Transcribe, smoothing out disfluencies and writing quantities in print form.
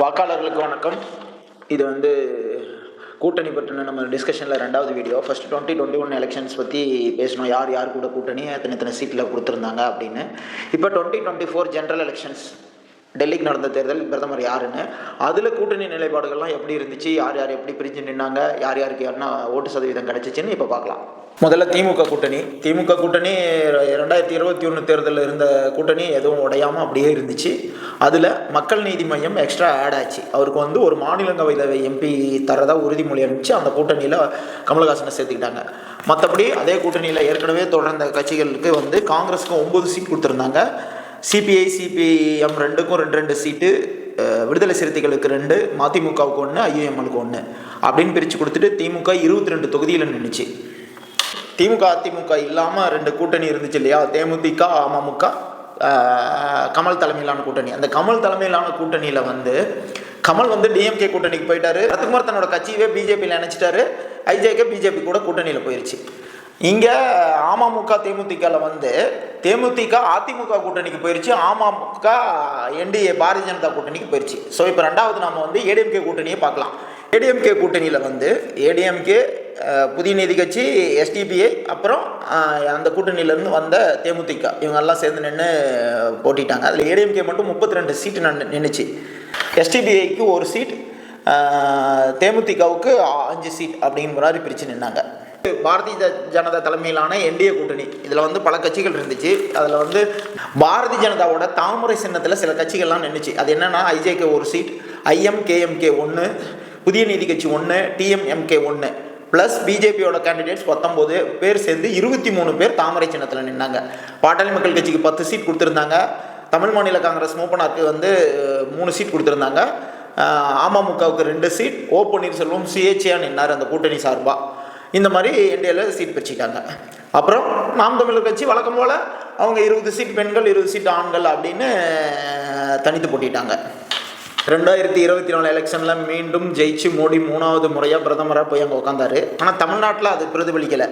வாக்காளர்களுக்கு வணக்கம். இது கூட்டணி பற்றின நம்ம டிஸ்கஷனில் ரெண்டாவது வீடியோ. ஃபஸ்ட் 2021 எலெக்ஷன்ஸ் பற்றி பேசணும். யார் யார் கூட கூட்டணி, எத்தனை சீட்டில் கொடுத்துருந்தாங்க அப்படின்னு. இப்போ 2024 ஜென்ரல் எலெக்ஷன்ஸ், டெல்லிக்கு நடந்த தேர்தல், பிரதமர் யாருன்னு, அதில் கூட்டணி நிலைப்பாடுகள்லாம் எப்படி இருந்துச்சு, யார் யார் எப்படி பிரிஞ்சு நின்னாங்க, யார் யாருக்கு யாருன்னா ஓட்டு சதவீதம் கிடைச்சிச்சின்னு இப்போ பார்க்கலாம். முதல்ல திமுக கூட்டணி 2021 தேர்தலில் இருந்த கூட்டணி எதுவும் உடையாமல் அப்படியே இருந்துச்சு. அதில் மக்கள் நீதி மையம் எக்ஸ்ட்ரா ஆட் ஆச்சு. அவருக்கு ஒரு மாநிலங்களவை எம்பி தரதா உறுதிமொழி அனுப்பிச்சு அந்த கூட்டணியில் கமலஹாசனை சேர்த்துக்கிட்டாங்க. மற்றபடி அதே கூட்டணியில் ஏற்கனவே தொடர்ந்த கட்சிகளுக்கு காங்கிரஸுக்கு 9 சீட் கொடுத்துருந்தாங்க. சிபிஐ சிபிஎம் ரெண்டுக்கும் 2 சீட்டு, விடுதலை சிறுத்தைகளுக்கு 2, மதிமுகவுக்கு 1, ஐயுஎம்எலுக்கு 1 அப்படின்னு பிரித்து கொடுத்துட்டு திமுக 22 தொகுதியில் நின்றுச்சு. திமுக அதிமுக இல்லாமல் 2 கூட்டணி இருந்துச்சு இல்லையா, தேமுதிக அமமுக, கமல் தலைமையிலான கூட்டணி. அந்த கமல் தலைமையிலான கூட்டணியில் கமல் டிஎம்கே கூட்டணிக்கு போயிட்டாரு. ரத்குமார் தன்னோட கட்சியவே பிஜேபியில் நினைச்சிட்டாரு. ஐஜேகே பிஜேபி கூட கூட்டணியில் போயிடுச்சு. இங்கே அமமுக தேமுதிகவில் தேமுதிக அதிமுக கூட்டணிக்கு போயிடுச்சு, அமமுக என்டிஏ பாரதிய ஜனதா கூட்டணிக்கு போயிடுச்சு. ஸோ இப்போ ரெண்டாவது நாம் ஏடிஎம்கே கூட்டணியை பார்க்கலாம். ஏடிஎம்கே கூட்டணியில் ஏடிஎம்கே, புதிய நீதி கட்சி, எஸ்டிபிஐ, அப்புறம் அந்த கூட்டணியிலேருந்து வந்த தேமுதிக, இவங்கெல்லாம் சேர்ந்து நின்று போட்டிட்டாங்க. அதில் ஏடிஎம்கே மட்டும் 32 சீட்டு நின்றுச்சு. எஸ்டிபிஐக்கு 1 சீட், தேமுதிகவுக்கு 5 சீட் அப்படிங்கிற மாதிரி பிரித்து நின்னாங்க. பாரதிய ஜனதா தலைமையிலான என்டிஏ கூட்டணி, இதில் பல கட்சிகள் இருந்துச்சு. அதில் பாரதிய ஜனதாவோட தாமரை சின்னத்தில் சில கட்சிகள்லாம் நின்றுச்சு. அது என்னென்னா, ஐஜேகே 1 சீட், ஐஎம்கேஎம்கே 1, புதிய நீதி கட்சி 1, டிஎம்எம்கே 1, ப்ளஸ் பிஜேபியோட கேண்டிடேட்ஸ் 19 பேர் சேர்ந்து 23 பேர் தாமரை சின்னத்தில் நின்னாங்க. பாட்டாளி மக்கள் கட்சிக்கு 10 சீட் கொடுத்துருந்தாங்க. தமிழ் மாநில காங்கிரஸ் மூப்பனாருக்கு 3 சீட் கொடுத்துருந்தாங்க. அமமுகவுக்கு 2 சீட், ஓ பன்னீர்செல்வம் சுயேட்சையா நின்னார் அந்த கூட்டணி சார்பாக. இந்த மாதிரி என்டிஏல சீட் பிரிச்சுட்டாங்க. அப்புறம் நாம் தமிழர் கட்சி வழக்கம் போல் அவங்க 20 சீட் பெண்கள், 20 சீட் ஆண்கள் அப்படின்னு தனித்து போட்டிட்டாங்க. 2024 எலெக்ஷனில் மீண்டும் ஜெயிச்சு மோடி 3வது முறையாக பிரதமராக போய் அங்கே உட்காந்தாரு. ஆனால் தமிழ்நாட்டில் அது பிரதிபலிக்கலை.